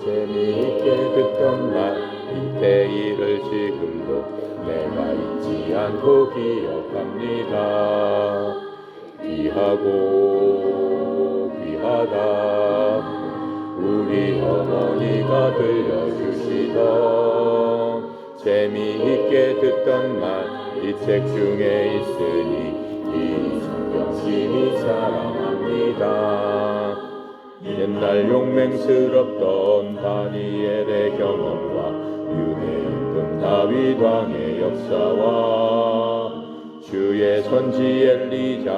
재미있게 듣던 말 이태일을 지금도 내가 잊지 않고 기억합니다. 귀하고 귀하다 우리 어머니가 들려주시던 재미있게 듣던 말 이 책 중에 있으니 이 성경심이 사랑합니다. 옛날 용맹스럽던 다니엘의 경험과 유대인군 다윗 왕의 역사와 주의 선지 엘리자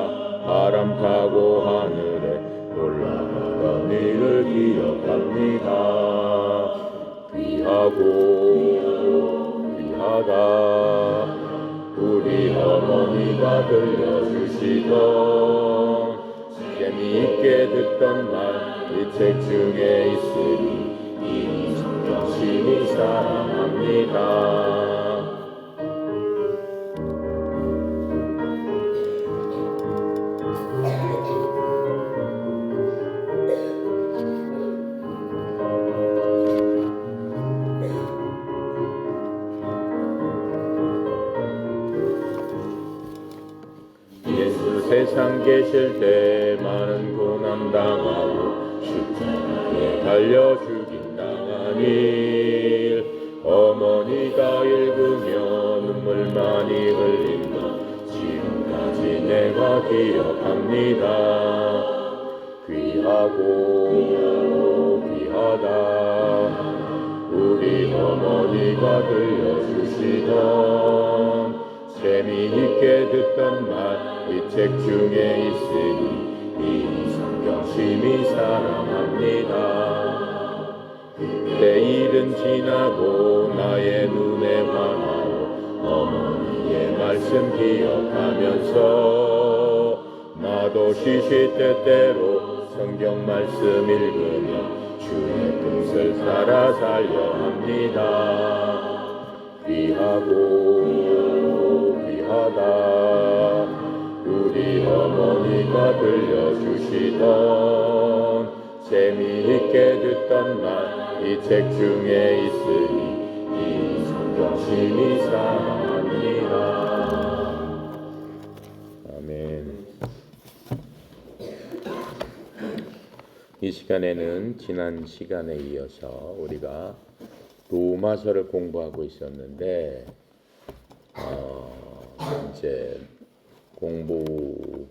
바람 타고 하늘에 올라가던 일을 기억합니다. 귀하고 귀하다 우리 어머니가 들려주시던 재미있게 듣던 말 이 책 중에 있으니 이 성경심이 사랑합니다. 세상 계실 때 많은 고난 당하고 십자가에 달려 죽인 당한 일 어머니가 읽으며 눈물 많이 흘린 것 지금까지 내가 기억합니다. 귀하고 귀하다 우리 어머니가 들려주시던 재미있게 듣던 말 이 책 중에 있으니 이 성경심이 사랑합니다. 내일은 지나고 나의 눈에 환하고 어머니의 말씀 기억하면서 나도 시시때때로 성경 말씀 읽으며 주의 뜻을 살아 살려 합니다. 귀하고 귀하다 우리 어머니가 들려주시던 재미있게 듣던 말 이 책 중에 있으니 이 성경심이 사랑합니다. 아멘. 이 시간에는 지난 시간에 이어서 우리가 로마서를 공부하고 있었는데 이제 공부하는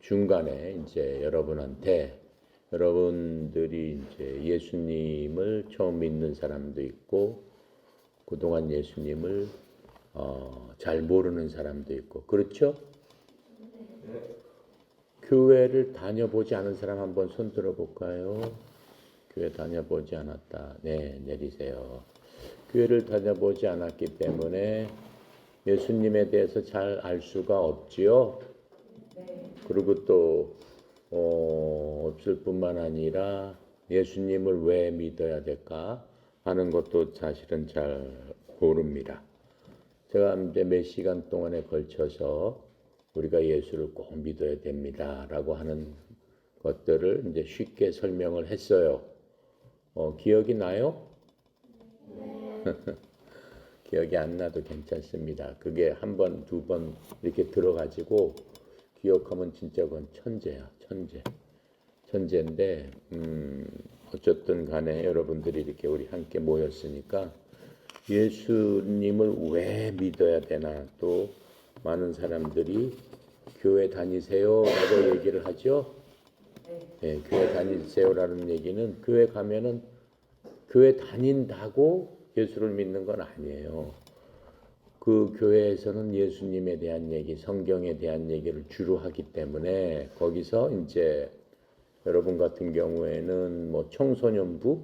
중간에 이제 여러분들이 이제 예수님을 처음 믿는 사람도 있고 그동안 예수님을 잘 모르는 사람도 있고 그렇죠? 교회를 다녀보지 않은 사람 한번 손 들어볼까요? 교회 다녀보지 않았다. 네, 내리세요. 교회를 다녀보지 않았기 때문에 예수님에 대해서 잘 알 수가 없지요. 그리고 또 없을 뿐만 아니라 예수님을 왜 믿어야 될까 하는 것도 사실은 잘 모릅니다. 제가 이제 몇 시간 동안에 걸쳐서 우리가 예수를 꼭 믿어야 됩니다라고 하는 것들을 이제 쉽게 설명을 했어요. 기억이 나요? 기억이 안 나도 괜찮습니다. 그게 한 번, 두 번 이렇게 들어가지고 기억하면 진짜 그건 천재야, 천재. 천재인데 어쨌든 간에 여러분들이 이렇게 우리 함께 모였으니까 예수님을 왜 믿어야 되나 또 많은 사람들이 교회 다니세요라고 얘기를 하죠. 네, 교회 다니세요라는 얘기는 교회 가면은 교회 다닌다고 예수를 믿는 건 아니에요. 그 교회에서는 예수님에 대한 얘기, 성경에 대한 얘기를 주로 하기 때문에 거기서 이제 여러분 같은 경우에는 뭐 청소년부,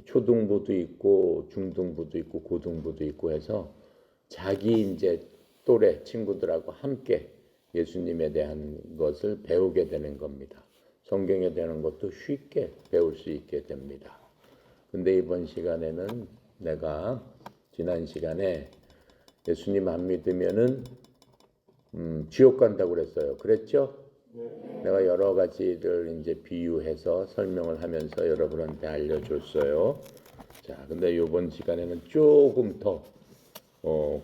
초등부도 있고 중등부도 있고 고등부도 있고 해서 자기 이제 또래 친구들하고 함께 예수님에 대한 것을 배우게 되는 겁니다. 성경에 대한 것도 쉽게 배울 수 있게 됩니다. 근데 이번 시간에는 내가 지난 시간에 예수님 안 믿으면은 지옥 간다고 그랬어요. 그랬죠? 내가 여러 가지를 이제 비유해서 설명을 하면서 여러분한테 알려줬어요. 자, 근데 이번 시간에는 조금 더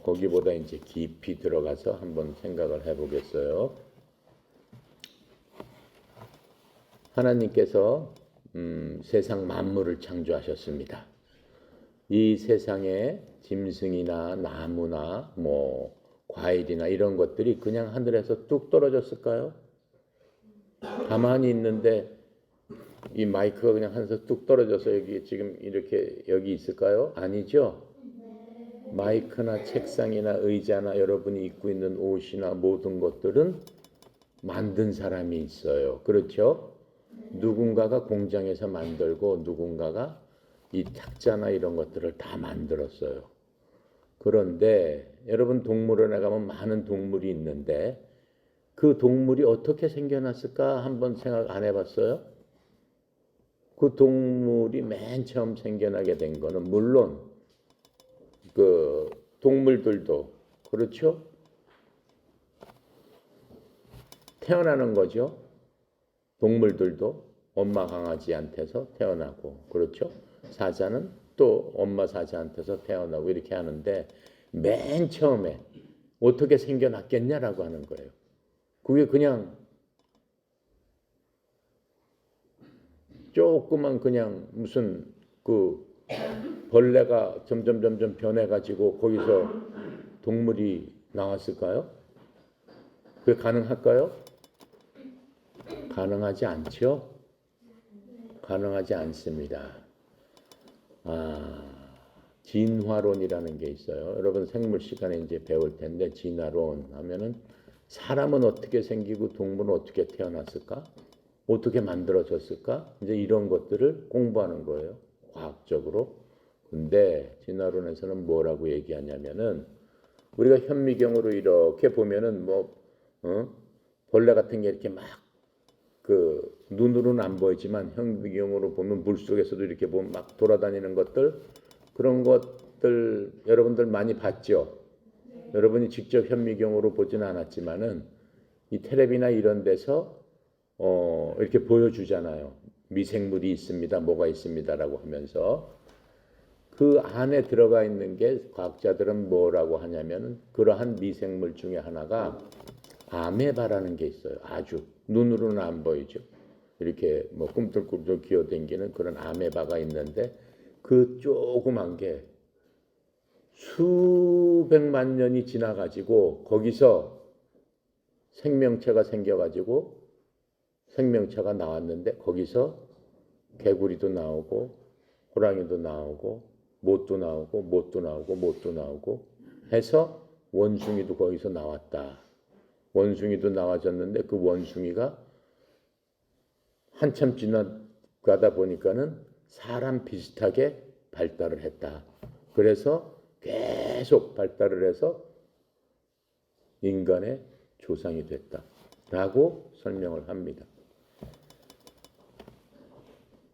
거기보다 이제 깊이 들어가서 한번 생각을 해보겠어요. 하나님께서 세상 만물을 창조하셨습니다. 이 세상에 짐승이나 나무나 뭐 과일이나 이런 것들이 그냥 하늘에서 뚝 떨어졌을까요? 가만히 있는데 이 마이크가 그냥 하늘에서 뚝 떨어져서 여기 지금 이렇게 여기 있을까요? 아니죠. 마이크나 책상이나 의자나 여러분이 입고 있는 옷이나 모든 것들은 만든 사람이 있어요. 그렇죠? 누군가가 공장에서 만들고 누군가가 이 탁자나 이런 것들을 다 만들었어요. 그런데 여러분 동물원에 가면 많은 동물이 있는데 그 동물이 어떻게 생겨났을까 한번 생각 안 해봤어요? 그 동물이 맨 처음 생겨나게 된 거는 물론 그 동물들도 그렇죠? 태어나는 거죠. 동물들도 엄마 강아지한테서 태어나고 그렇죠? 사자는 또 엄마 사자한테서 태어나고 이렇게 하는데 맨 처음에 어떻게 생겨났겠냐라고 하는 거예요. 그게 그냥 조그만 그냥 무슨 그 벌레가 점점 변해가지고 거기서 동물이 나왔을까요? 그게 가능할까요? 가능하지 않죠? 가능하지 않습니다. 진화론이라는 게 있어요. 여러분 생물 시간에 이제 배울 텐데 진화론 하면은 사람은 어떻게 생기고 동물은 어떻게 태어났을까? 어떻게 만들어졌을까? 이제 이런 것들을 공부하는 거예요. 과학적으로. 근데 진화론에서는 뭐라고 얘기하냐면은 우리가 현미경으로 이렇게 보면은 벌레 같은 게 이렇게 막 그 눈으로는 안 보이지만 현미경으로 보면 물속에서도 이렇게 보면 막 돌아다니는 것들 그런 것들 여러분들 많이 봤죠? 여러분이 직접 현미경으로 보지는 않았지만은 이 텔레비나 이런 데서 이렇게 보여주잖아요. 미생물이 있습니다. 뭐가 있습니다라고 하면서 그 안에 들어가 있는 게 과학자들은 뭐라고 하냐면은 그러한 미생물 중에 하나가 아메바라는 게 있어요. 아주 눈으로는 안 보이죠. 이렇게 뭐 꿈틀꿈틀 기어다니는 그런 아메바가 있는데 그 조그만 게 수백만 년이 지나가지고 거기서 생명체가 생겨가지고 생명체가 나왔는데 거기서 개구리도 나오고 호랑이도 나오고 못도 나오고 못도 나오고 못도 나오고 해서 원숭이도 거기서 나왔다. 원숭이도 나와졌는데 그 원숭이가 한참 지나가다 보니까는 사람 비슷하게 발달을 했다. 그래서 계속 발달을 해서 인간의 조상이 됐다라고 설명을 합니다.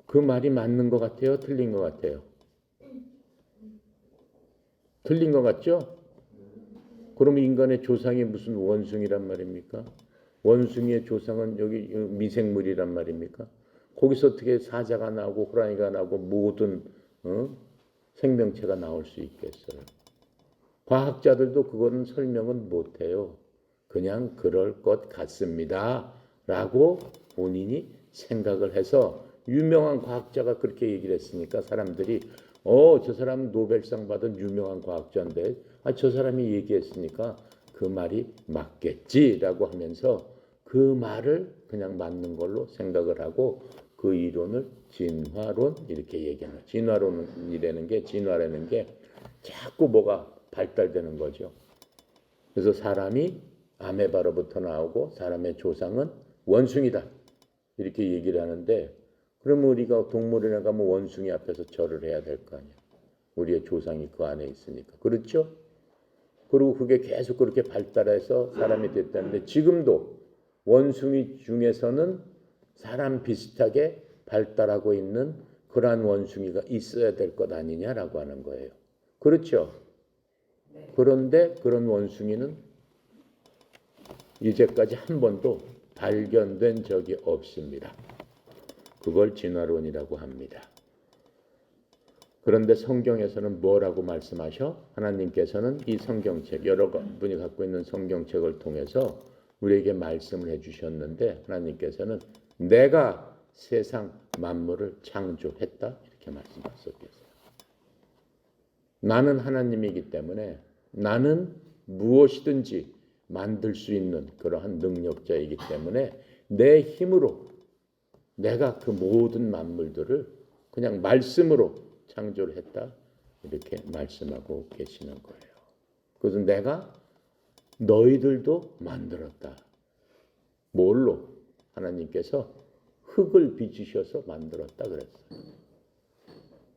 그 말이 맞는 것 같아요? 틀린 것 같아요? 틀린 것 같죠? 그럼 인간의 조상이 무슨 원숭이란 말입니까? 원숭이의 조상은 여기 미생물이란 말입니까? 거기서 어떻게 사자가 나오고 호랑이가 나오고 모든 생명체가 나올 수 있겠어요? 과학자들도 그거는 설명은 못해요. 그냥 그럴 것 같습니다. 라고 본인이 생각을 해서 유명한 과학자가 그렇게 얘기를 했으니까 사람들이 저 사람 노벨상 받은 유명한 과학자인데 저 사람이 얘기했으니까 그 말이 맞겠지라고 하면서 그 말을 그냥 맞는 걸로 생각을 하고 그 이론을 진화론 이렇게 얘기하는 거예요. 진화라는 게 자꾸 뭐가 발달되는 거죠. 그래서 사람이 아메바로부터 나오고 사람의 조상은 원숭이다 이렇게 얘기를 하는데 그러면 우리가 동물원에 가면 원숭이 앞에서 절을 해야 될 거 아니야. 우리의 조상이 그 안에 있으니까. 그렇죠? 그리고 그게 계속 그렇게 발달해서 사람이 됐다는데 지금도 원숭이 중에서는 사람 비슷하게 발달하고 있는 그러한 원숭이가 있어야 될 것 아니냐라고 하는 거예요. 그렇죠? 그런데 그런 원숭이는 이제까지 한 번도 발견된 적이 없습니다. 그걸 진화론이라고 합니다. 그런데 성경에서는 뭐라고 말씀하셔? 하나님께서는 이 성경책, 여러분이 갖고 있는 성경책을 통해서 우리에게 말씀을 해주셨는데 하나님께서는 내가 세상 만물을 창조했다 이렇게 말씀하셨겠어요. 나는 하나님이기 때문에 나는 무엇이든지 만들 수 있는 그러한 능력자이기 때문에 내 힘으로 내가 그 모든 만물들을 그냥 말씀으로 창조를 했다 이렇게 말씀하고 계시는 거예요. 그래서 내가 너희들도 만들었다. 뭘로? 하나님께서 흙을 빚으셔서 만들었다 그랬어요.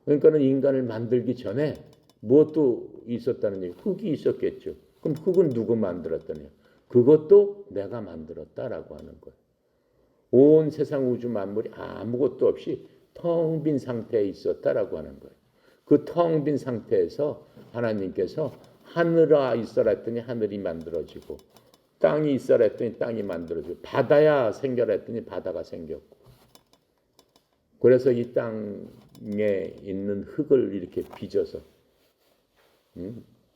그러니까는 인간을 만들기 전에 무엇도 있었다는 얘기, 흙이 있었겠죠. 그럼 흙은 누구 만들었다네요? 그것도 내가 만들었다라고 하는 거예요. 온 세상 우주 만물이 아무것도 없이 텅 빈 상태에 있었다라고 하는 거예요. 그 텅 빈 상태에서 하나님께서 하늘아 있어라 했더니 하늘이 만들어지고 땅이 있어라 했더니 땅이 만들어지고 바다야 생겨라 했더니 바다가 생겼고 그래서 이 땅에 있는 흙을 이렇게 빚어서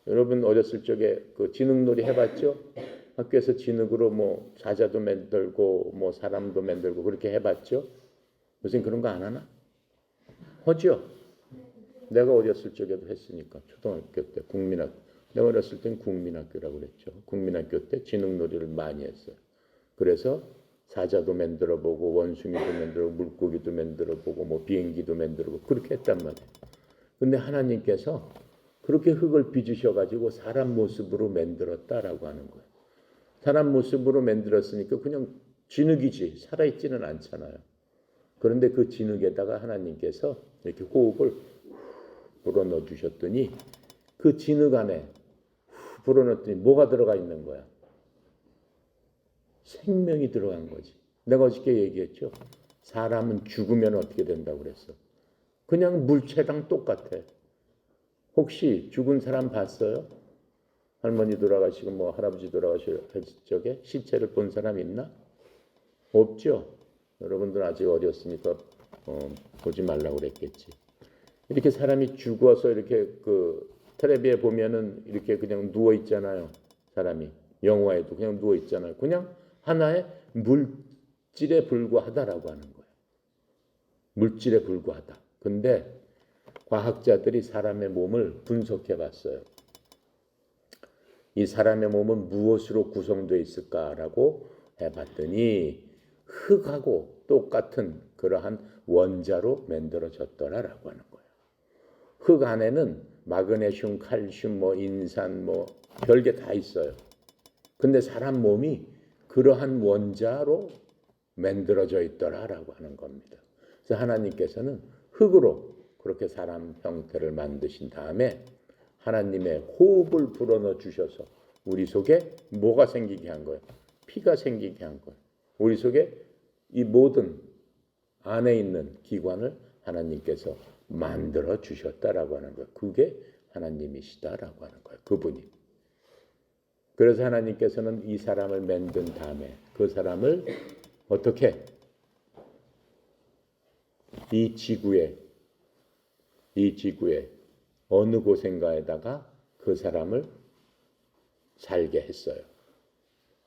여러분 어렸을 적에 그 진흙놀이 해봤죠? 학교에서 진흙으로 뭐 사자도 만들고 뭐 사람도 만들고 그렇게 해봤죠? 요즘 그런 거 안 하나? 하죠? 내가 어렸을 적에도 했으니까 초등학교 때 국민학교 내가 어렸을 땐 국민학교라고 그랬죠. 국민학교 때 진흙놀이를 많이 했어요. 그래서 사자도 만들어보고 원숭이도 만들어보고 물고기도 만들어보고 뭐 비행기도 만들어보고 그렇게 했단 말이에요. 근데 하나님께서 그렇게 흙을 빚으셔가지고 사람 모습으로 만들었다라고 하는 거예요. 사람 모습으로 만들었으니까 그냥 진흙이지 살아있지는 않잖아요. 그런데 그 진흙에다가 하나님께서 이렇게 호흡을 불어넣어 주셨더니 그 진흙 안에 불어넣었더니 뭐가 들어가 있는 거야? 생명이 들어간 거지. 내가 어저께 얘기했죠. 사람은 죽으면 어떻게 된다고 그랬어? 그냥 물체랑 똑같아. 혹시 죽은 사람 봤어요? 할머니 돌아가시고 뭐 할아버지 돌아가실 적에 시체를 본 사람 있나? 없죠. 여러분들 아직 어렸으니까 보지 말라고 그랬겠지. 이렇게 사람이 죽어서 이렇게 그 텔레비에 보면은 이렇게 그냥 누워 있잖아요. 사람이 영화에도 그냥 누워 있잖아요. 그냥 하나의 물질에 불과하다라고 하는 거예요. 물질에 불과하다. 근데 과학자들이 사람의 몸을 분석해 봤어요. 이 사람의 몸은 무엇으로 구성되어 있을까라고 해봤더니 흙하고 똑같은 그러한 원자로 만들어졌더라라고 하는 거예요. 흙 안에는 마그네슘, 칼슘, 뭐 인산, 뭐 별게 다 있어요. 근데 사람 몸이 그러한 원자로 만들어져 있더라라고 하는 겁니다. 그래서 하나님께서는 흙으로 그렇게 사람 형태를 만드신 다음에 하나님의 호흡을 불어넣어 주셔서 우리 속에 뭐가 생기게 한 거예요? 피가 생기게 한 거예요. 우리 속에 이 모든 안에 있는 기관을 하나님께서 만들어 주셨다라고 하는 거예요. 그게 하나님이시다라고 하는 거예요. 그분이. 그래서 하나님께서는 이 사람을 만든 다음에 그 사람을 어떻게 이 지구에 어느 곳인가에다가 그 사람을 살게 했어요.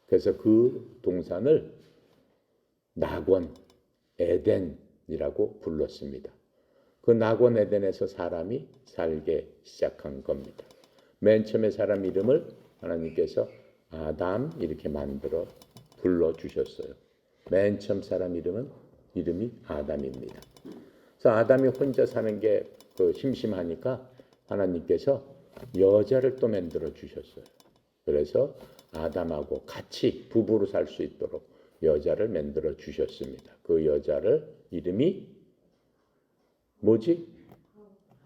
그래서 그 동산을 낙원 에덴이라고 불렀습니다. 그 낙원 에덴에서 사람이 살게 시작한 겁니다. 맨 처음에 사람 이름을 하나님께서 아담 이렇게 만들어 불러주셨어요. 맨 처음 사람 이름이 아담입니다. 그래서 아담이 혼자 사는 게 심심하니까 하나님께서 여자를 또 만들어 주셨어요. 그래서 아담하고 같이 부부로 살 수 있도록 여자를 만들어 주셨습니다. 그 여자를 이름이 뭐지?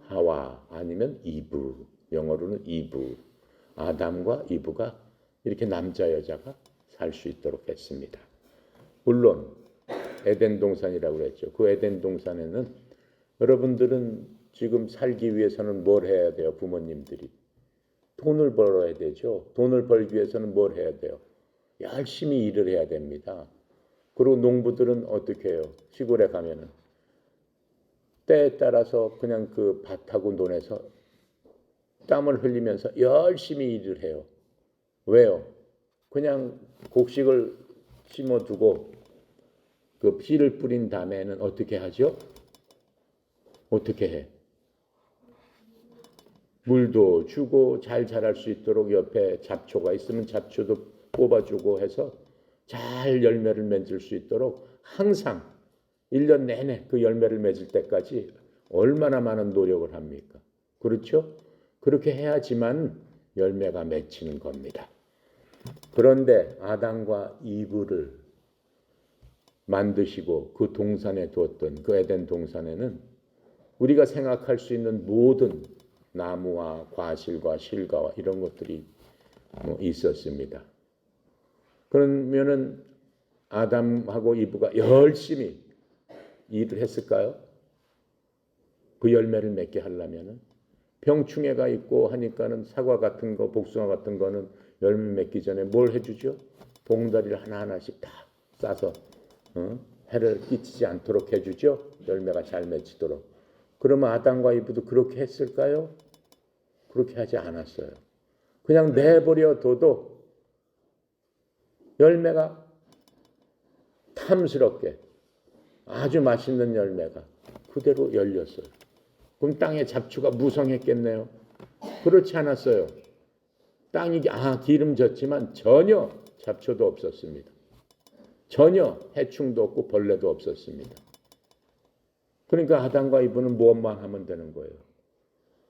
하와 아니면 이브. 영어로는 이브. 아담과 이브가 이렇게 남자 여자가 살 수 있도록 했습니다. 물론 에덴 동산이라고 그랬죠. 그 에덴 동산에는 여러분들은 지금 살기 위해서는 뭘 해야 돼요? 부모님들이 돈을 벌어야 되죠. 돈을 벌기 위해서는 뭘 해야 돼요? 열심히 일을 해야 됩니다. 그리고 농부들은 어떻게 해요? 시골에 가면은 때에 따라서 그냥 그 밭하고 논에서 땀을 흘리면서 열심히 일을 해요. 왜요? 그냥 곡식을 심어두고 그 씨를 뿌린 다음에는 어떻게 하죠? 어떻게 해? 물도 주고 잘 자랄 수 있도록 옆에 잡초가 있으면 잡초도 뽑아주고 해서 잘 열매를 맺을 수 있도록 항상 1년 내내 그 열매를 맺을 때까지 얼마나 많은 노력을 합니까? 그렇죠? 그렇게 해야지만 열매가 맺히는 겁니다. 그런데 아담과 이브를 만드시고 그 동산에 두었던 그 에덴 동산에는 우리가 생각할 수 있는 모든 나무와 과실과 실과와 이런 것들이 있었습니다. 그러면은 아담하고 이브가 열심히 일을 했을까요? 그 열매를 맺게 하려면은 병충해가 있고 하니까는 사과 같은 거, 복숭아 같은 거는 열매 맺기 전에 뭘 해주죠? 봉다리를 하나하나씩 다 싸서 해를 끼치지 않도록 해주죠. 열매가 잘 맺히도록. 그러면 아담과 이브도 그렇게 했을까요? 그렇게 하지 않았어요. 그냥 내버려 둬도 열매가 탐스럽게 아주 맛있는 열매가 그대로 열렸어요. 그럼 땅에 잡초가 무성했겠네요. 그렇지 않았어요. 땅이 기름졌지만 전혀 잡초도 없었습니다. 전혀 해충도 없고 벌레도 없었습니다. 그러니까 아담과 이브는 무엇만 하면 되는 거예요?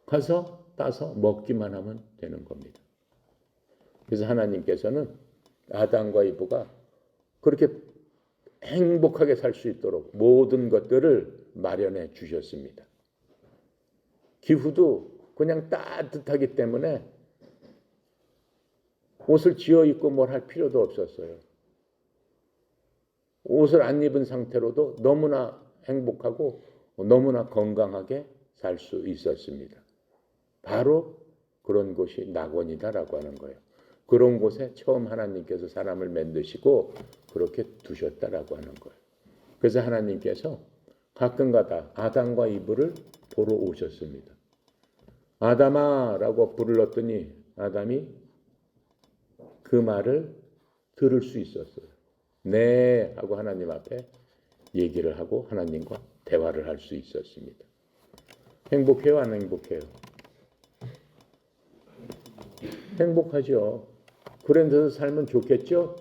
가서 따서 먹기만 하면 되는 겁니다. 그래서 하나님께서는 아담과 이브가 그렇게 행복하게 살 수 있도록 모든 것들을 마련해 주셨습니다. 기후도 그냥 따뜻하기 때문에 옷을 지어 입고 뭘 할 필요도 없었어요. 옷을 안 입은 상태로도 너무나 행복하고 너무나 건강하게 살 수 있었습니다. 바로 그런 곳이 낙원이다라고 하는 거예요. 그런 곳에 처음 하나님께서 사람을 만드시고 그렇게 두셨다라고 하는 거예요. 그래서 하나님께서 가끔가다 아담과 이브를 보러 오셨습니다. 아담아라고 불렀더니 아담이 그 말을 들을 수 있었어요. 네 하고 하나님 앞에 얘기를 하고 하나님과 대화를 할 수 있었습니다. 행복해요? 안 행복해요? 행복하죠. 그런 데서 살면 좋겠죠?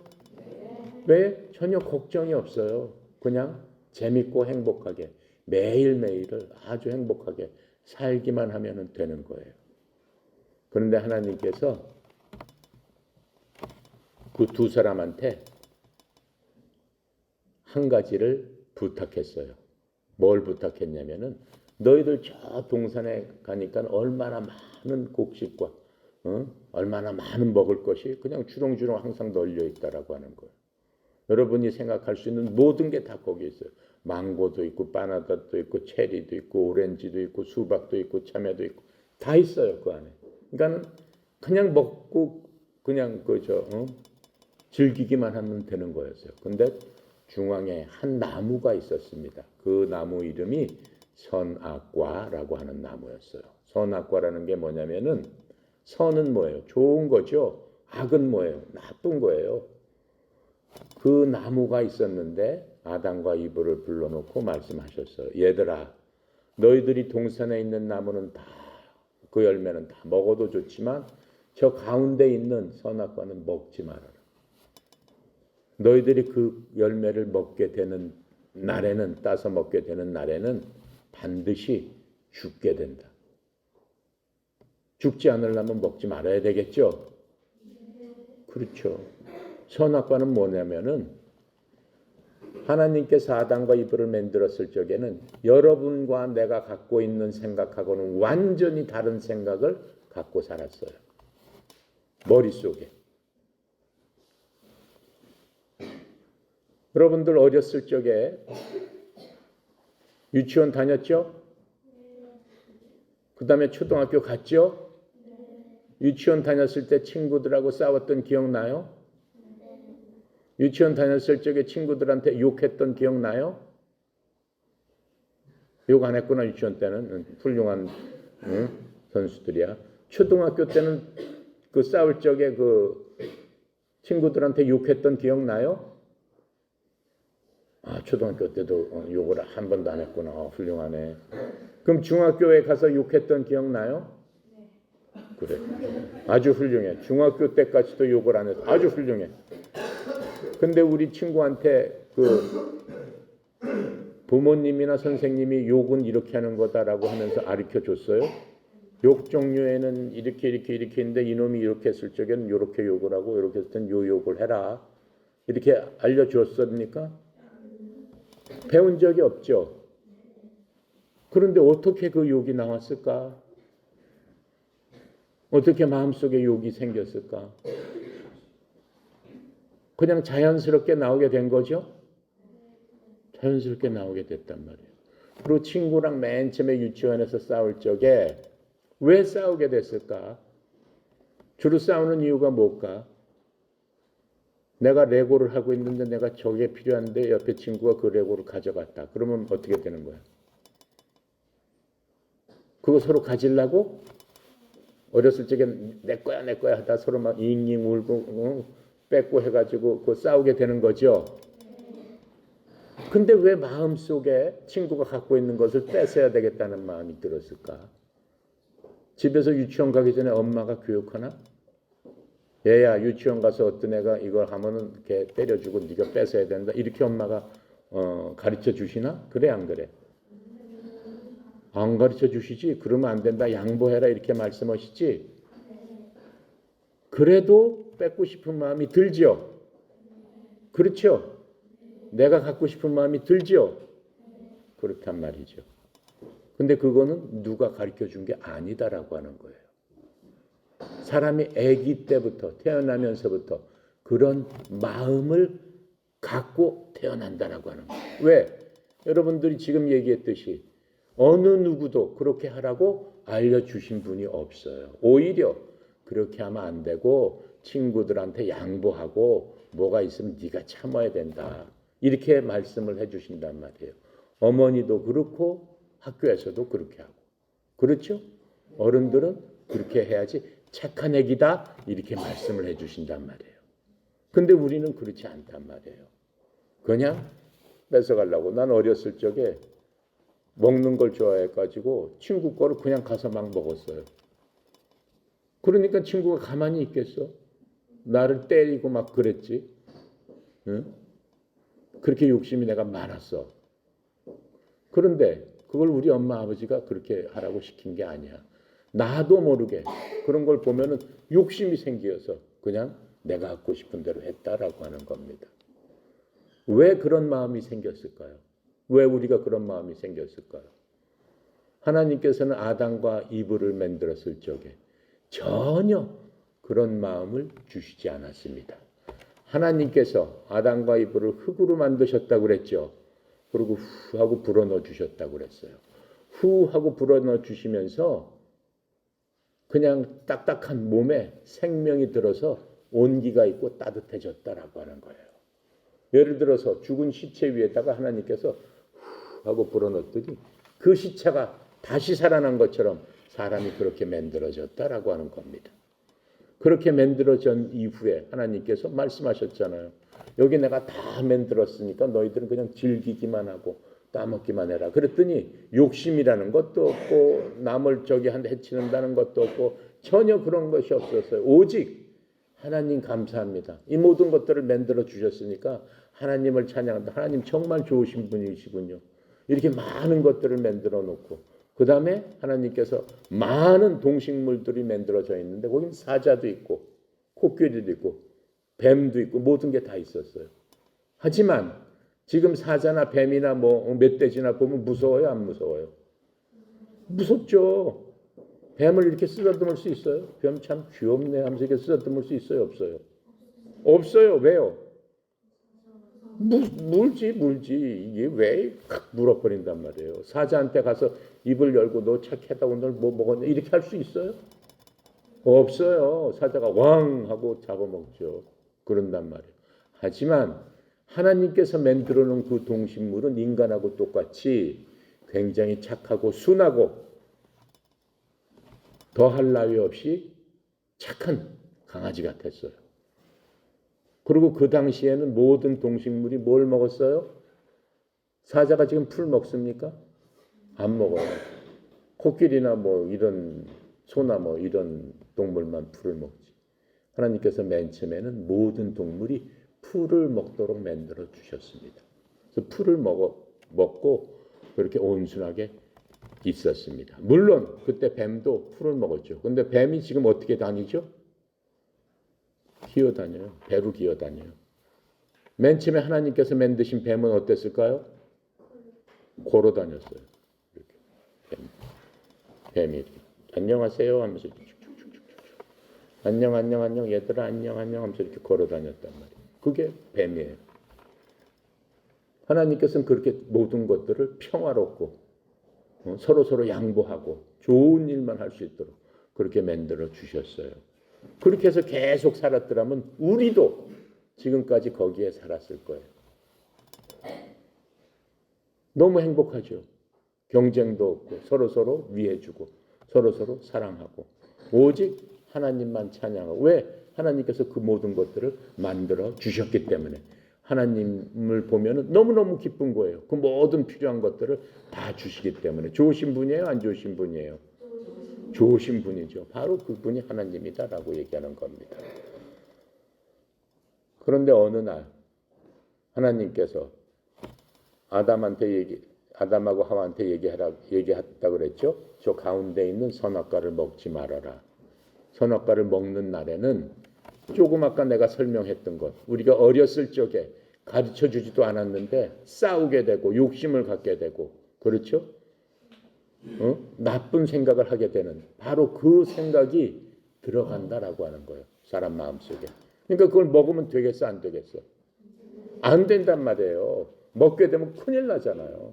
왜? 전혀 걱정이 없어요. 그냥 재밌고 행복하게 매일매일을 아주 행복하게 살기만 하면 되는 거예요. 그런데 하나님께서 그 두 사람한테 한 가지를 부탁했어요. 뭘 부탁했냐면은 너희들 저 동산에 가니까 얼마나 많은 곡식과 얼마나 많은 먹을 것이 그냥 주렁주렁 항상 널려 있다라고 하는 거예요. 여러분이 생각할 수 있는 모든 게 다 거기 있어요. 망고도 있고 바나나도 있고 체리도 있고 오렌지도 있고 수박도 있고 참외도 있고 다 있어요 그 안에. 그러니까는 그냥 먹고 그냥 즐기기만 하면 되는 거였어요. 근데 중앙에 한 나무가 있었습니다. 그 나무 이름이 선악과라고 하는 나무였어요. 선악과라는 게 뭐냐면은 선은 뭐예요? 좋은 거죠. 악은 뭐예요? 나쁜 거예요. 그 나무가 있었는데 아담과 이브를 불러놓고 말씀하셨어요. 얘들아, 너희들이 동산에 있는 나무는 다 그 열매는 다 먹어도 좋지만 저 가운데 있는 선악과는 먹지 말아라. 너희들이 그 열매를 먹게 되는 날에는 따서 먹게 되는 날에는 반드시 죽게 된다. 죽지 않으려면 먹지 말아야 되겠죠? 그렇죠. 선악과는 뭐냐면은 하나님께서 아담과 이브를 만들었을 적에는 여러분과 내가 갖고 있는 생각하고는 완전히 다른 생각을 갖고 살았어요. 머릿속에. 여러분들 어렸을 적에 유치원 다녔죠? 그 다음에 초등학교 갔죠? 유치원 다녔을 때 친구들하고 싸웠던 기억나요? 유치원 다녔을 적에 친구들한테 욕했던 기억나요? 욕 안 했구나. 유치원 때는 훌륭한 선수들이야. 초등학교 때는 그 싸울 적에 그 친구들한테 욕했던 기억나요? 아, 초등학교 때도 욕을 한 번도 안 했구나. 훌륭하네. 그럼 중학교에 가서 욕했던 기억나요? 그래. 아주 훌륭해. 중학교 때까지도 욕을 안 해서 아주 훌륭해. 근데 우리 친구한테 그 부모님이나 선생님이 욕은 이렇게 하는 거다라고 하면서 가르쳐 줬어요? 욕 종류에는 이렇게 있는데 이놈이 이렇게 했을 적에는 이렇게 욕을 하고 이렇게 했을 땐 요 욕을 해라. 이렇게 알려주었습니까? 배운 적이 없죠. 그런데 어떻게 그 욕이 나왔을까? 어떻게 마음속에 욕이 생겼을까? 그냥 자연스럽게 나오게 된 거죠? 자연스럽게 나오게 됐단 말이에요. 그리고 친구랑 맨 처음에 유치원에서 싸울 적에 왜 싸우게 됐을까? 주로 싸우는 이유가 뭘까? 내가 레고를 하고 있는데 내가 저게 필요한데 옆에 친구가 그 레고를 가져갔다. 그러면 어떻게 되는 거야? 그거 서로 가지려고? 어렸을 적에 내 거야 하다 서로 막 잉잉 울고 뺏고 해가지고 그 싸우게 되는 거죠. 근데 왜 마음속에 친구가 갖고 있는 것을 뺏어야 되겠다는 마음이 들었을까? 집에서 유치원 가기 전에 엄마가 교육하나? 얘야 유치원 가서 어떤 애가 이걸 하면은 걔 때려주고 네가 뺏어야 된다. 이렇게 엄마가 가르쳐 주시나? 그래 안 그래? 안 가르쳐 주시지? 그러면 안 된다. 양보해라 이렇게 말씀하시지? 그래도 뺏고 싶은 마음이 들죠? 그렇죠? 내가 갖고 싶은 마음이 들죠? 그렇단 말이죠. 근데 그거는 누가 가르쳐 준 게 아니다라고 하는 거예요. 사람이 아기 때부터 태어나면서부터 그런 마음을 갖고 태어난다라고 하는 거예요. 왜? 여러분들이 지금 얘기했듯이 어느 누구도 그렇게 하라고 알려주신 분이 없어요. 오히려 그렇게 하면 안 되고 친구들한테 양보하고 뭐가 있으면 네가 참아야 된다. 이렇게 말씀을 해주신단 말이에요. 어머니도 그렇고 학교에서도 그렇게 하고. 그렇죠? 어른들은 그렇게 해야지 착한 애기다 이렇게 말씀을 해주신단 말이에요. 근데 우리는 그렇지 않단 말이에요. 그냥 뺏어가려고. 난 어렸을 적에 먹는 걸 좋아해가지고 친구 거를 그냥 가서 막 먹었어요. 그러니까 친구가 가만히 있겠어? 나를 때리고 막 그랬지. 응? 그렇게 욕심이 내가 많았어. 그런데 그걸 우리 엄마 아버지가 그렇게 하라고 시킨 게 아니야. 나도 모르게 그런 걸 보면은 욕심이 생겨서 그냥 내가 갖고 싶은 대로 했다라고 하는 겁니다. 왜 그런 마음이 생겼을까요? 왜 우리가 그런 마음이 생겼을까요? 하나님께서는 아담과 이브를 만들었을 적에 전혀 그런 마음을 주시지 않았습니다. 하나님께서 아담과 이브를 흙으로 만드셨다고 그랬죠. 그리고 후 하고 불어넣어 주셨다고 그랬어요. 후 하고 불어넣어 주시면서 그냥 딱딱한 몸에 생명이 들어서 온기가 있고 따뜻해졌다라고 하는 거예요. 예를 들어서 죽은 시체 위에다가 하나님께서 후 하고 불어넣었더니 그 시체가 다시 살아난 것처럼 사람이 그렇게 만들어졌다라고 하는 겁니다. 그렇게 만들어진 이후에 하나님께서 말씀하셨잖아요. 여기 내가 다 만들었으니까 너희들은 그냥 즐기기만 하고 따먹기만 해라. 그랬더니 욕심이라는 것도 없고 남을 저기 한테 해치는다는 것도 없고 전혀 그런 것이 없었어요. 오직 하나님 감사합니다. 이 모든 것들을 만들어 주셨으니까 하나님을 찬양한다. 하나님 정말 좋으신 분이시군요. 이렇게 많은 것들을 만들어 놓고 그 다음에 하나님께서 많은 동식물들이 만들어져 있는데 거긴 사자도 있고 코끼리도 있고 뱀도 있고 모든 게 다 있었어요. 하지만 지금 사자나 뱀이나 뭐 멧돼지나 보면 무서워요? 안 무서워요? 무섭죠. 뱀을 이렇게 쓰다듬을 수 있어요? 뱀 참 귀엽네 하면서 이렇게 쓰다듬을 수 있어요? 없어요? 없어요. 왜요? 물지. 이게 왜 물어버린단 말이에요. 사자한테 가서 입을 열고 너 착하다 오늘 뭐 먹었냐 이렇게 할 수 있어요? 없어요. 사자가 왕 하고 잡아먹죠. 그런단 말이에요. 하지만 하나님께서 만들어 놓은 그 동식물은 인간하고 똑같이 굉장히 착하고 순하고 더할 나위 없이 착한 강아지 같았어요. 그리고 그 당시에는 모든 동식물이 뭘 먹었어요? 사자가 지금 풀 먹습니까? 안 먹어요. 코끼리나 뭐 이런 소나 뭐 이런 동물만 풀을 먹지. 하나님께서 맨 처음에는 모든 동물이 풀을 먹도록 만들어 주셨습니다. 그래서 풀을 먹고 그렇게 온순하게 있었습니다. 물론 그때 뱀도 풀을 먹었죠. 근데 뱀이 지금 어떻게 다니죠? 기어다녀요. 배로 기어다녀요. 맨 처음에 하나님께서 만드신 뱀은 어땠을까요? 걸어 다녔어요. 이렇게. 뱀이 이렇게. 안녕하세요 하면서 안녕 얘들아 안녕 하면서 이렇게 걸어 다녔단 말이에요. 그게 뱀이에요. 하나님께서는 그렇게 모든 것들을 평화롭고 서로 양보하고 좋은 일만 할 수 있도록 그렇게 만들어 주셨어요. 그렇게 해서 계속 살았더라면 우리도 지금까지 거기에 살았을 거예요. 너무 행복하죠. 경쟁도 없고 서로 위해주고 서로 사랑하고 오직 하나님만 찬양하고. 왜? 하나님께서 그 모든 것들을 만들어 주셨기 때문에. 하나님을 보면 너무너무 기쁜 거예요. 그 모든 필요한 것들을 다 주시기 때문에. 좋으신 분이에요? 안 좋으신 분이에요? 좋으신 분이죠. 바로 그분이 하나님이다라고 얘기하는 겁니다. 그런데 어느 날 하나님께서 아담하고 하와한테 얘기했다고 그랬죠. 저 가운데 있는 선악과를 먹지 말아라. 선악과를 먹는 날에는 조금 아까 내가 설명했던 것, 우리가 어렸을 적에 가르쳐주지도 않았는데 싸우게 되고 욕심을 갖게 되고 그렇죠? 나쁜 생각을 하게 되는 바로 그 생각이 들어간다라고 하는 거예요. 사람 마음속에. 그러니까 그걸 먹으면 되겠어 안 되겠어? 안 된단 말이에요. 먹게 되면 큰일 나잖아요.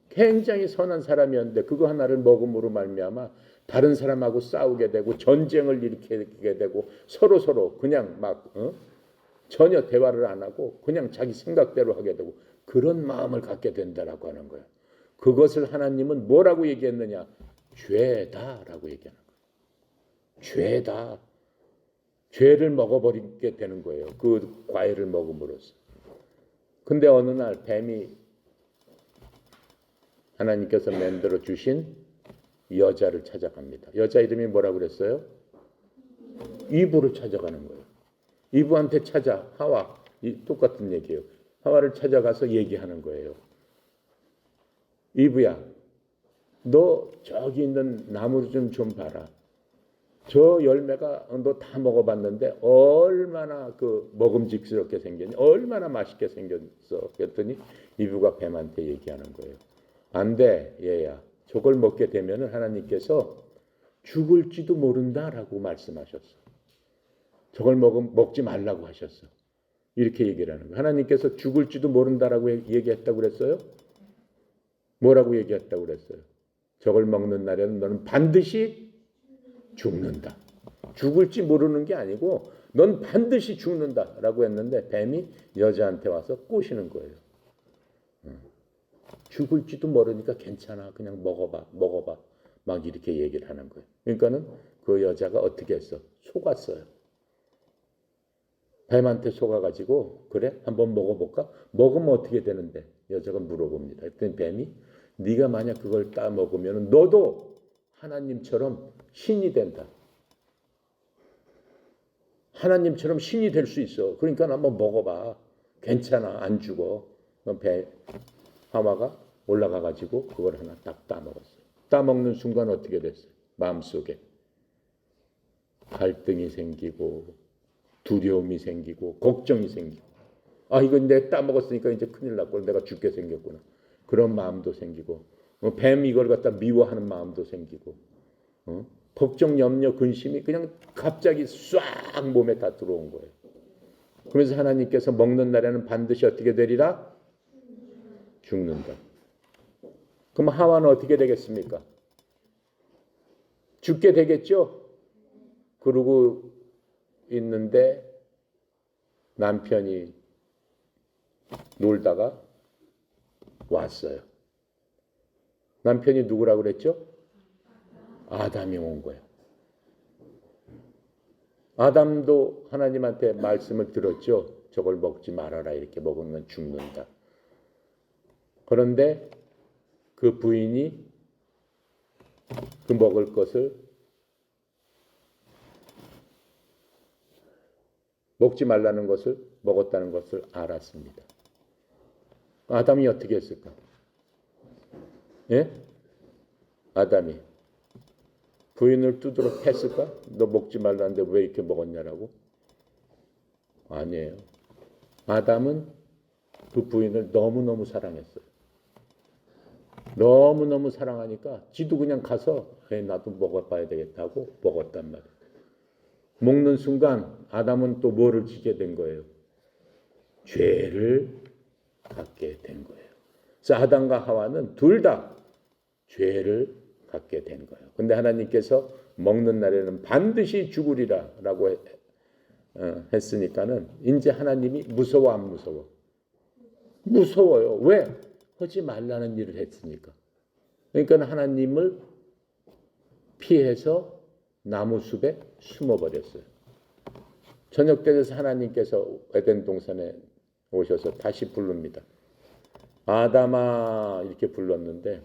굉장히 선한 사람이었는데 그거 하나를 먹음으로 말미암아 다른 사람하고 싸우게 되고 전쟁을 일으키게 되고 서로 그냥 막 전혀 대화를 안 하고 그냥 자기 생각대로 하게 되고 그런 마음을 갖게 된다라고 하는 거예요. 그것을 하나님은 뭐라고 얘기했느냐? 죄다라고 얘기하는 거예요. 죄다. 죄를 먹어버리게 되는 거예요. 그 과일을 먹음으로써. 근데 어느 날 뱀이 하나님께서 만들어 주신 여자를 찾아갑니다. 여자 이름이 뭐라고 그랬어요? 이브를 찾아가는 거예요. 이브한테 하와, 똑같은 얘기예요. 하와를 찾아가서 얘기하는 거예요. 이브야, 너 저기 있는 나무 좀 봐라. 저 열매가 너 다 먹어봤는데 얼마나 그 먹음직스럽게 생겼니? 얼마나 맛있게 생겼어? 그랬더니 이브가 뱀한테 얘기하는 거예요. 안 돼, 얘야. 저걸 먹게 되면 하나님께서 죽을지도 모른다라고 말씀하셨어. 저걸 먹지 말라고 하셨어. 이렇게 얘기를 하는 거예요. 하나님께서 죽을지도 모른다라고 얘기했다고 그랬어요? 뭐라고 얘기했다고 그랬어요? 저걸 먹는 날에는 너는 반드시 죽는다. 죽을지 모르는 게 아니고 넌 반드시 죽는다라고 했는데 뱀이 여자한테 와서 꼬시는 거예요. 죽을지도 모르니까 괜찮아. 그냥 먹어봐. 막 이렇게 얘기를 하는 거예요. 그러니까는 그 여자가 어떻게 했어? 속았어요. 뱀한테 속아가지고 그래? 한번 먹어볼까? 먹으면 어떻게 되는데? 여자가 물어봅니다. 그랬더니 뱀이 네가 만약 그걸 따 먹으면 너도 하나님처럼 신이 된다. 하나님처럼 신이 될 수 있어. 그러니까 한번 먹어봐. 괜찮아. 안 죽어. 하와가 올라가가지고 그걸 하나 딱 따먹었어요. 따먹는 순간 어떻게 됐어요? 마음속에 갈등이 생기고 두려움이 생기고 걱정이 생기고 이건 내가 따먹었으니까 이제 큰일 났고 내가 죽게 생겼구나. 그런 마음도 생기고 뱀 이걸 갖다 미워하는 마음도 생기고 걱정, 염려, 근심이 그냥 갑자기 싹 몸에 다 들어온 거예요. 그래서 하나님께서 먹는 날에는 반드시 어떻게 되리라? 죽는다. 그럼 하와는 어떻게 되겠습니까? 죽게 되겠죠? 그러고 있는데 남편이 놀다가 왔어요. 남편이 누구라고 그랬죠? 아담이 온 거예요. 아담도 하나님한테 말씀을 들었죠. 저걸 먹지 말아라. 이렇게 먹으면 죽는다. 그런데 그 부인이 그 먹을 것을 먹지 말라는 것을 먹었다는 것을 알았습니다. 아담이 어떻게 했을까? 예? 아담이 부인을 두드러 팼을까? 너 먹지 말라는데 왜 이렇게 먹었냐라고? 아니에요. 아담은 그 부인을 너무너무 사랑했어요. 너무너무 사랑하니까 지도 그냥 가서 나도 먹어봐야 되겠다고 먹었단 말이에요. 먹는 순간 아담은 또 뭐를 지게 된 거예요? 죄를 갖게 된 거예요. 그래서 아담과 하와는 둘 다 죄를 갖게 된 거예요. 근데 하나님께서 먹는 날에는 반드시 죽으리라라고 했으니까는 이제 하나님이 무서워 안 무서워? 무서워요. 왜? 하지 말라는 일을 했으니까. 그러니까 하나님을 피해서 나무숲에 숨어버렸어요. 저녁 때 돼서 하나님께서 에덴 동산에 오셔서 다시 부릅니다. 아담아 이렇게 불렀는데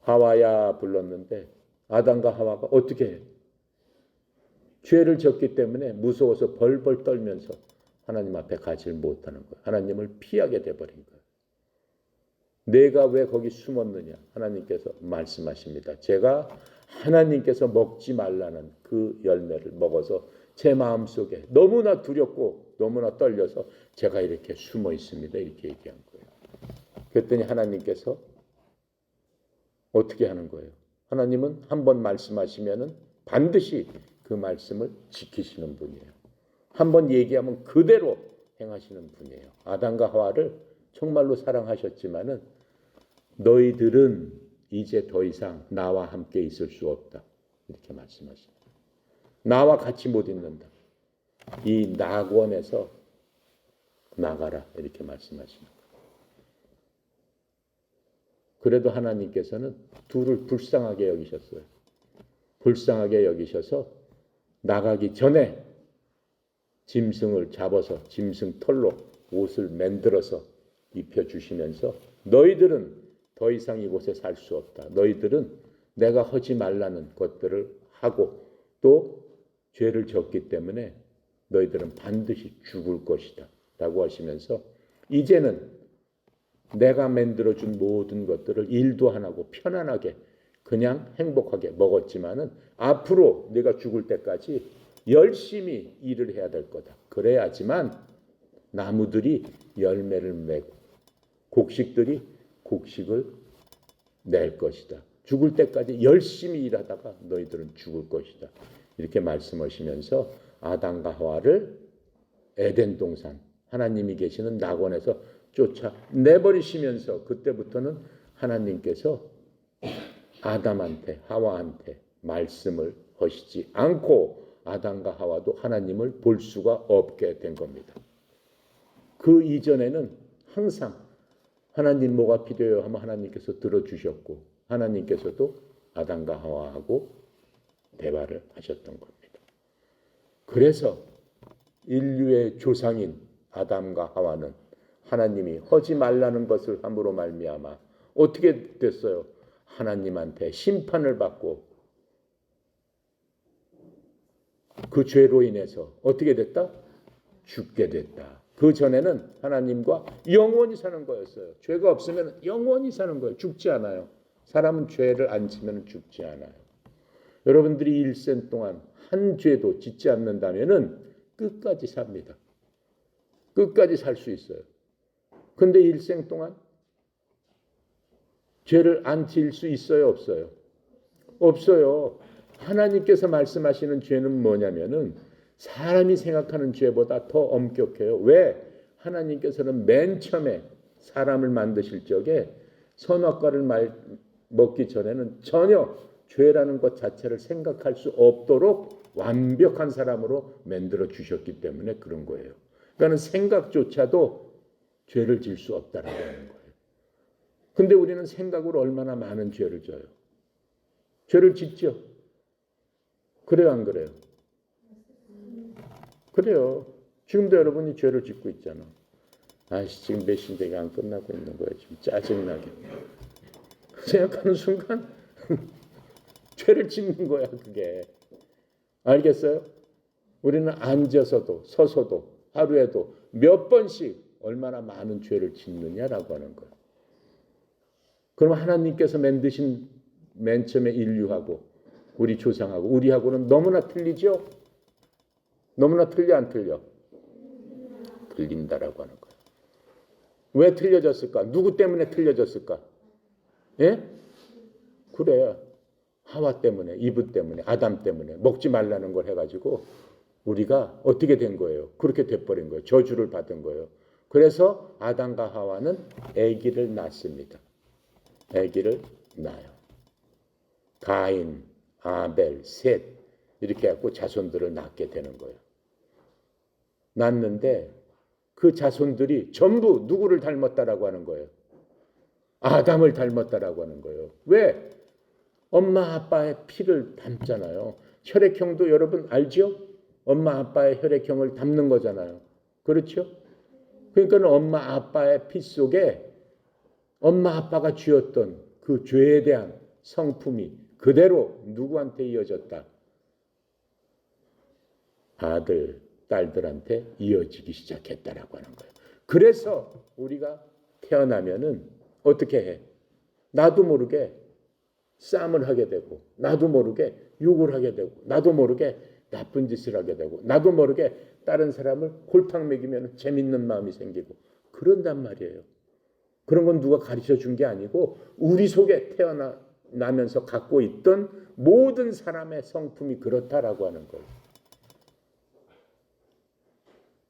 하와야 불렀는데 아담과 하와가 어떻게 해? 죄를 졌기 때문에 무서워서 벌벌 떨면서 하나님 앞에 가지를 못하는 거예요. 하나님을 피하게 돼버린 거예요. 내가 왜 거기 숨었느냐? 하나님께서 말씀하십니다. 제가 하나님께서 먹지 말라는 그 열매를 먹어서 제 마음속에 너무나 두렵고 너무나 떨려서 제가 이렇게 숨어 있습니다. 이렇게 얘기한 거예요. 그랬더니 하나님께서 어떻게 하는 거예요? 하나님은 한번 말씀하시면은 반드시 그 말씀을 지키시는 분이에요. 한번 얘기하면 그대로 행하시는 분이에요. 아담과 하와를 정말로 사랑하셨지만은 너희들은 이제 더 이상 나와 함께 있을 수 없다. 이렇게 말씀하십니다. 나와 같이 못 있는다. 이 낙원에서 나가라. 이렇게 말씀하십니다. 그래도 하나님께서는 둘을 불쌍하게 여기셨어요. 불쌍하게 여기셔서 나가기 전에 짐승을 잡아서 짐승 털로 옷을 만들어서 입혀주시면서 너희들은 더 이상 이곳에 살 수 없다. 너희들은 내가 하지 말라는 것들을 하고 또 죄를 졌기 때문에 너희들은 반드시 죽을 것이다. 라고 하시면서 이제는 내가 만들어준 모든 것들을 일도 안 하고 편안하게 그냥 행복하게 먹었지만은 앞으로 내가 죽을 때까지 열심히 일을 해야 될 거다. 그래야지만 나무들이 열매를 맺고 곡식들이 곡식을 낼 것이다. 죽을 때까지 열심히 일하다가 너희들은 죽을 것이다. 이렇게 말씀하시면서 아담과 하와를 에덴 동산 하나님이 계시는 낙원에서 쫓아내버리시면서 그때부터는 하나님께서 아담한테 하와한테 말씀을 하시지 않고 아담과 하와도 하나님을 볼 수가 없게 된 겁니다. 그 이전에는 항상 하나님 뭐가 필요해요 하면 하나님께서 들어주셨고 하나님께서도 아담과 하와하고 대화를 하셨던 겁니다. 그래서 인류의 조상인 아담과 하와는 하나님이 하지 말라는 것을 함으로 말미암아 어떻게 됐어요? 하나님한테 심판을 받고 그 죄로 인해서 어떻게 됐다? 죽게 됐다. 그 전에는 하나님과 영원히 사는 거였어요. 죄가 없으면 영원히 사는 거예요. 죽지 않아요. 사람은 죄를 안 지면 죽지 않아요. 여러분들이 일생 동안 한 죄도 짓지 않는다면은 끝까지 삽니다. 끝까지 살 수 있어요. 근데 일생 동안 죄를 안 지을 수 있어요, 없어요? 없어요. 하나님께서 말씀하시는 죄는 뭐냐면은 사람이 생각하는 죄보다 더 엄격해요. 왜? 하나님께서는 맨 처음에 사람을 만드실 적에 선악과를 먹기 전에는 전혀 죄라는 것 자체를 생각할 수 없도록 완벽한 사람으로 만들어 주셨기 때문에 그런 거예요. 그러니까 생각조차도 죄를 질 수 없다라고 하는 거예요. 근데 우리는 생각으로 얼마나 많은 죄를 져요. 죄를 짓죠. 그래요, 안 그래요? 그래요. 지금도 여러분이 죄를 짓고 있잖아. 아이씨, 지금 메신저가 안 끝나고 있는 거예요. 지금 짜증나게. 생각하는 순간 죄를 짓는 거야, 그게. 알겠어요? 우리는 앉아서도 서서도 하루에도 몇 번씩 얼마나 많은 죄를 짓느냐라고 하는 거예요. 그럼 하나님께서 만드신 맨 처음에 인류하고 우리 조상하고 우리하고는 너무나 틀리죠? 너무나 틀려 안 틀려? 틀린다라고 하는 거예요. 왜 틀려졌을까? 누구 때문에 틀려졌을까? 예? 그래. 하와 때문에, 이브 때문에, 아담 때문에 먹지 말라는 걸 해가지고 우리가 어떻게 된 거예요? 그렇게 돼버린 거예요. 저주를 받은 거예요. 그래서 아담과 하와는 아기를 낳습니다. 아기를 낳아요. 가인, 아벨, 셋 이렇게 해갖고 자손들을 낳게 되는 거예요. 낳는데 그 자손들이 전부 누구를 닮았다라고 하는 거예요? 아담을 닮았다라고 하는 거예요. 왜? 엄마 아빠의 피를 담잖아요. 혈액형도 여러분 알죠? 엄마 아빠의 혈액형을 담는 거잖아요. 그렇죠? 그러니까 엄마 아빠의 피 속에 엄마 아빠가 쥐었던 그 죄에 대한 성품이 그대로 누구한테 이어졌다? 아들, 딸들한테 이어지기 시작했다라고 하는 거예요. 그래서 우리가 태어나면은 어떻게 해? 나도 모르게 싸움을 하게 되고, 나도 모르게 욕을 하게 되고, 나도 모르게 나쁜 짓을 하게 되고, 나도 모르게 다른 사람을 골탕 먹이면 재밌는 마음이 생기고 그런단 말이에요. 그런 건 누가 가르쳐 준 게 아니고 우리 속에 태어나면서 갖고 있던 모든 사람의 성품이 그렇다라고 하는 거예요.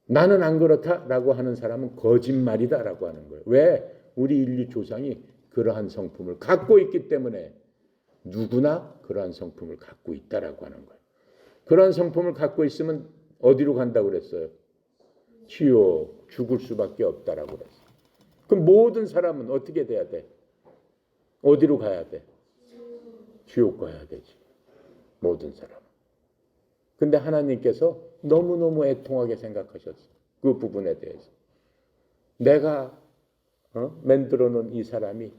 나는 안 그렇다라고 하는 사람은 거짓말이다라고 하는 거예요. 왜? 우리 인류 조상이 그러한 성품을 갖고 있기 때문에 누구나 그러한 성품을 갖고 있다라고 하는 거예요. 그러한 성품을 갖고 있으면 어디로 간다고 그랬어요? 지옥, 죽을 수밖에 없다라고 그랬어요. 그럼 모든 사람은 어떻게 돼야 돼? 어디로 가야 돼? 지옥 가야 되지. 모든 사람은. 근데 하나님께서 너무너무 애통하게 생각하셨어요. 그 부분에 대해서. 내가 만들어 놓은 이 사람이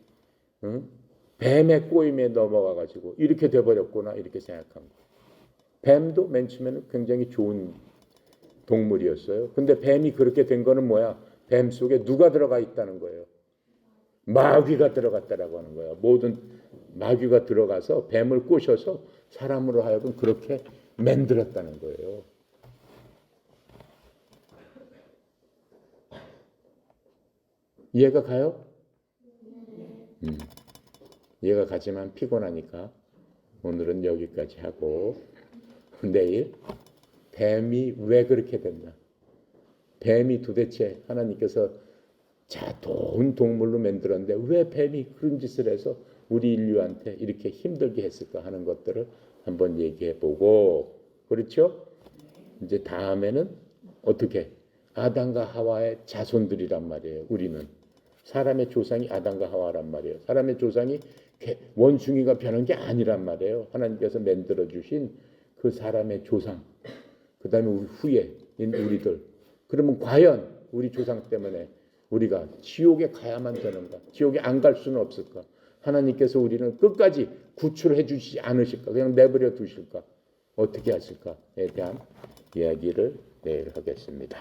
뱀의 꼬임에 넘어가가지고 이렇게 돼버렸구나 이렇게 생각한 거예요. 뱀도 맨 처음에는 굉장히 좋은 동물이었어요. 근데 뱀이 그렇게 된 거는 뭐야? 뱀 속에 누가 들어가 있다는 거예요? 마귀가 들어갔다라고 하는 거예요. 모든 마귀가 들어가서 뱀을 꼬셔서 사람으로 하여금 그렇게 만들었다는 거예요. 이해가 가요? 이해가 가지만 피곤하니까 오늘은 여기까지 하고 내일 뱀이 왜 그렇게 됐나? 뱀이 도대체 하나님께서 좋은 동물로 만들었는데 왜 뱀이 그런 짓을 해서 우리 인류한테 이렇게 힘들게 했을까 하는 것들을 한번 얘기해 보고, 그렇죠? 이제 다음에는 어떻게? 아담과 하와의 자손들이란 말이에요. 우리는 사람의 조상이 아담과 하와란 말이에요. 사람의 조상이 원숭이가 변한 게 아니란 말이에요. 하나님께서 만들어 주신 그 사람의 조상, 그 다음에 우리 후예인 우리들. 그러면 과연 우리 조상 때문에 우리가 지옥에 가야만 되는가? 지옥에 안 갈 수는 없을까? 하나님께서 우리는 끝까지 구출해 주시지 않으실까? 그냥 내버려 두실까? 어떻게 하실까에 대한 이야기를 내일 하겠습니다.